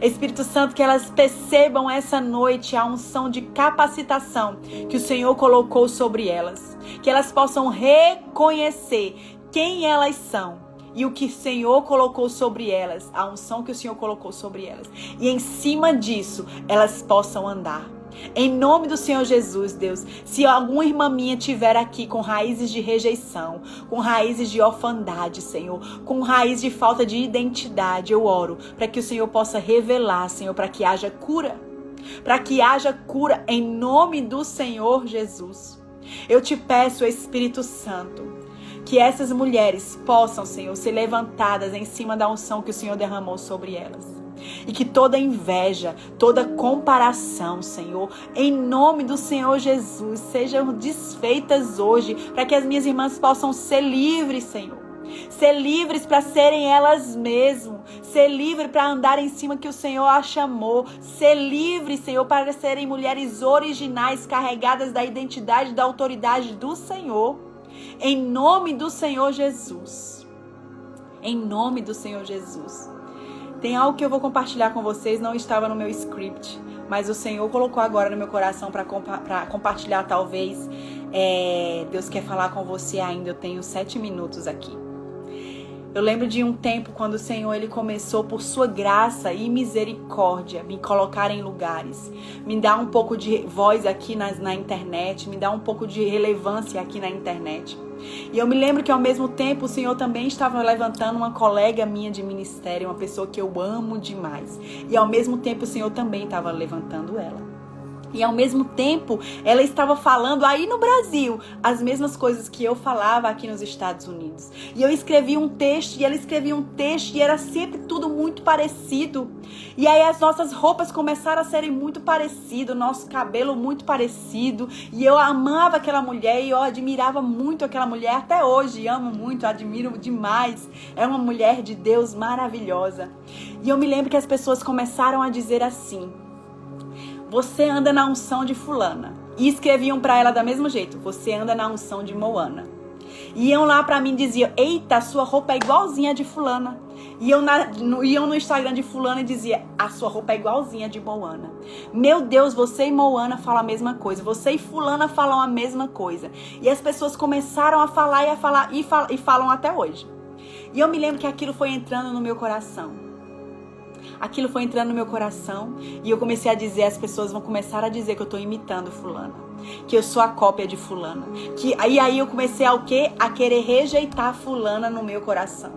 Espírito Santo, que elas percebam essa noite a unção de capacitação que o Senhor colocou sobre elas. Que elas possam reconhecer quem elas são. E o que o Senhor colocou sobre elas, a unção que o Senhor colocou sobre elas. E em cima disso, elas possam andar. Em nome do Senhor Jesus, Deus, se alguma irmã minha estiver aqui com raízes de rejeição, com raízes de orfandade, Senhor, com raiz de falta de identidade, eu oro para que o Senhor possa revelar, Senhor, para que haja cura. Para que haja cura em nome do Senhor Jesus. Eu te peço, Espírito Santo, que essas mulheres possam, Senhor, ser levantadas em cima da unção que o Senhor derramou sobre elas. E que toda inveja, toda comparação, Senhor, em nome do Senhor Jesus, sejam desfeitas hoje, para que as minhas irmãs possam ser livres, Senhor. Ser livres para serem elas mesmas. Ser livre para andar em cima que o Senhor a chamou. Ser livre, Senhor, para serem mulheres originais, carregadas da identidade e da autoridade do Senhor. Em nome do Senhor Jesus. Em nome do Senhor Jesus. Tem algo que eu vou compartilhar com vocês, não estava no meu script, mas o Senhor colocou agora no meu coração para compartilhar, talvez. Deus quer falar com você ainda, eu tenho 7 minutos aqui. Eu lembro de um tempo quando o Senhor ele começou, por sua graça e misericórdia, me colocar em lugares, me dar um pouco de voz aqui na internet, me dar um pouco de relevância aqui na internet. E eu me lembro que ao mesmo tempo o Senhor também estava levantando uma colega minha de ministério, uma pessoa que eu amo demais. E ao mesmo tempo o Senhor também estava levantando ela. E ao mesmo tempo, ela estava falando aí no Brasil as mesmas coisas que eu falava aqui nos Estados Unidos. E eu escrevi um texto, e ela escrevia um texto, e era sempre tudo muito parecido. E aí as nossas roupas começaram a serem muito parecidas, o nosso cabelo muito parecido. E eu amava aquela mulher, e eu admirava muito aquela mulher. Até hoje amo muito, admiro demais. É uma mulher de Deus maravilhosa. E eu me lembro que as pessoas começaram a dizer assim: você anda na unção de fulana. E escreviam pra ela do mesmo jeito: você anda na unção de Moana. Iam lá pra mim e diziam: eita, sua roupa é igualzinha de fulana. Iam no Instagram de fulana e diziam: a sua roupa é igualzinha de Moana. Meu Deus, você e Moana falam a mesma coisa. Você e fulana falam a mesma coisa. E as pessoas começaram a falar e falam até hoje. E eu me lembro que aquilo foi entrando no meu coração. Aquilo foi entrando no meu coração e eu comecei a dizer, as pessoas vão começar a dizer que eu tô imitando fulana, que eu sou a cópia de fulana. Aí eu comecei a querer rejeitar fulana no meu coração.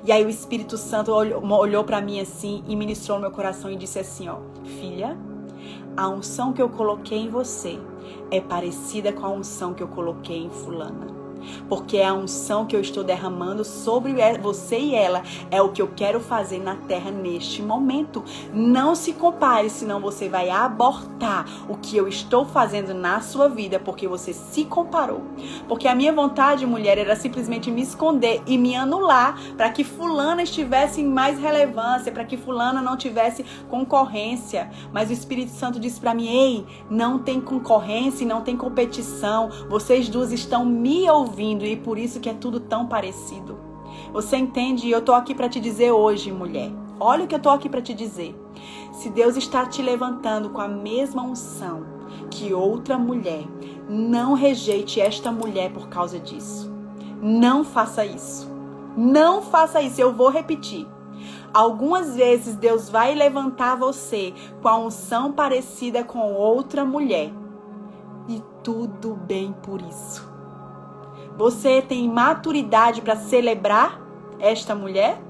E aí o Espírito Santo olhou pra mim assim e ministrou no meu coração e disse assim, ó: filha, a unção que eu coloquei em você é parecida com a unção que eu coloquei em fulana. Porque a unção que eu estou derramando sobre você e ela é o que eu quero fazer na terra neste momento. Não se compare, senão você vai abortar o que eu estou fazendo na sua vida, porque você se comparou. Porque a minha vontade, mulher, era simplesmente me esconder e me anular para que fulana estivesse em mais relevância, para que fulana não tivesse concorrência. Mas o Espírito Santo disse para mim: ei, não tem concorrência e não tem competição. Vocês duas estão me ouvindo. E por isso que é tudo tão parecido. Você entende? E eu tô aqui para te dizer hoje, mulher. Olha o que eu tô aqui para te dizer. Se Deus está te levantando com a mesma unção que outra mulher, não rejeite esta mulher por causa disso. Não faça isso. Não faça isso. Eu vou repetir. Algumas vezes Deus vai levantar você com a unção parecida com outra mulher. E tudo bem por isso. Você tem maturidade para celebrar esta mulher?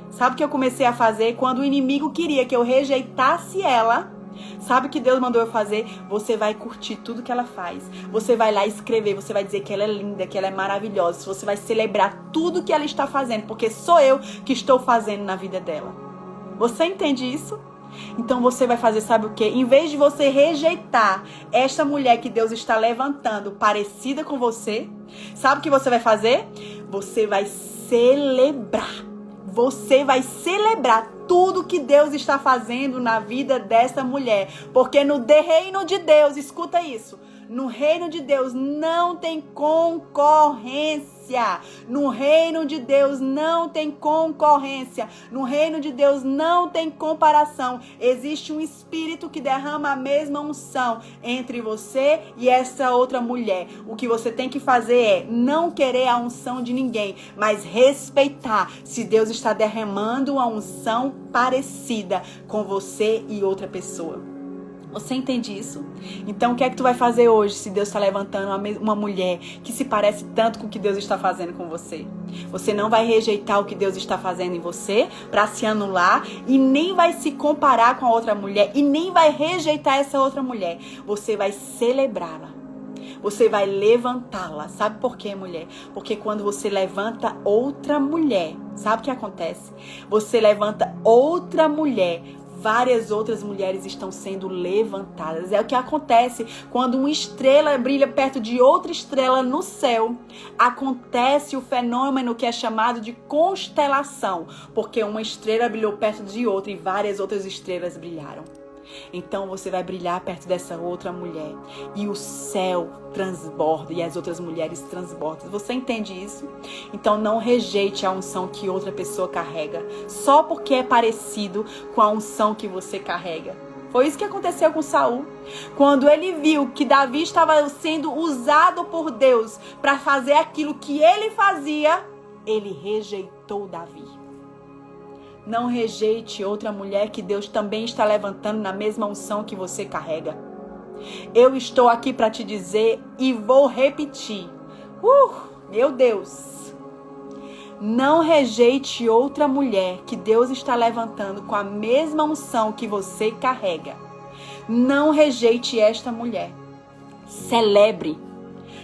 Sabe o que eu comecei a fazer? Quando o inimigo queria que eu rejeitasse ela, sabe o que Deus mandou eu fazer? Você vai curtir tudo que ela faz. Você vai lá escrever, você vai dizer que ela é linda, que ela é maravilhosa. Você vai celebrar tudo que ela está fazendo, porque sou eu que estou fazendo na vida dela. Você entende isso? Então você vai fazer, sabe o quê? Em vez de você rejeitar esta mulher que Deus está levantando, parecida com você, sabe o que você vai fazer? Você vai celebrar. Você vai celebrar tudo que Deus está fazendo na vida dessa mulher. Porque no reino de Deus, escuta isso, no reino de Deus não tem concorrência. No reino de Deus não tem concorrência. No reino de Deus não tem comparação. Existe um Espírito que derrama a mesma unção entre você e essa outra mulher. O que você tem que fazer é não querer a unção de ninguém, mas respeitar se Deus está derramando uma unção parecida com você e outra pessoa. Você entende isso? Então o que é que tu vai fazer hoje se Deus está levantando uma mulher que se parece tanto com o que Deus está fazendo com você? Você não vai rejeitar o que Deus está fazendo em você para se anular e nem vai se comparar com a outra mulher e nem vai rejeitar essa outra mulher. Você vai celebrá-la. Você vai levantá-la. Sabe por quê, mulher? Porque quando você levanta outra mulher, sabe o que acontece? Você levanta outra mulher, várias outras mulheres estão sendo levantadas. É o que acontece quando uma estrela brilha perto de outra estrela no céu. Acontece o fenômeno que é chamado de constelação, porque uma estrela brilhou perto de outra e várias outras estrelas brilharam. Então você vai brilhar perto dessa outra mulher e o céu transborda e as outras mulheres transbordam. Você entende isso? Então não rejeite a unção que outra pessoa carrega só porque é parecido com a unção que você carrega. Foi isso que aconteceu com Saul. Quando ele viu que Davi estava sendo usado por Deus para fazer aquilo que ele fazia, ele rejeitou Davi. Não rejeite outra mulher que Deus também está levantando na mesma unção que você carrega. Eu estou aqui para te dizer e vou repetir. Meu Deus! Não rejeite outra mulher que Deus está levantando com a mesma unção que você carrega. Não rejeite esta mulher. Celebre.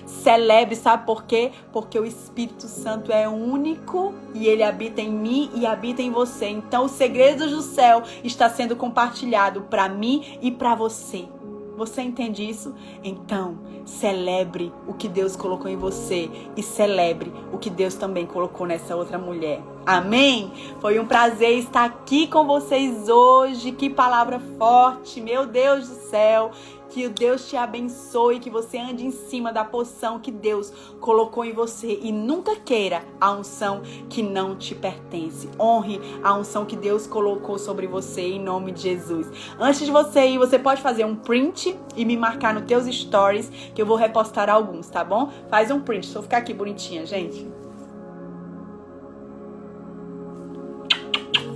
Celebre, sabe por quê? Porque o Espírito Santo é único e ele habita em mim e habita em você. Então, os segredos do céu está sendo compartilhado para mim e para você. Você entende isso? Então, celebre o que Deus colocou em você e celebre o que Deus também colocou nessa outra mulher. Amém? Foi um prazer estar aqui com vocês hoje. Que palavra forte, meu Deus do céu. Que Deus te abençoe, que você ande em cima da porção que Deus colocou em você e nunca queira a unção que não te pertence. Honre a unção que Deus colocou sobre você em nome de Jesus. Antes de você ir, você pode fazer um print e me marcar nos teus stories que eu vou repostar alguns, tá bom? Faz um print, deixa eu ficar aqui bonitinha, gente.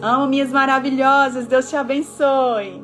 Amo minhas maravilhosas, Deus te abençoe.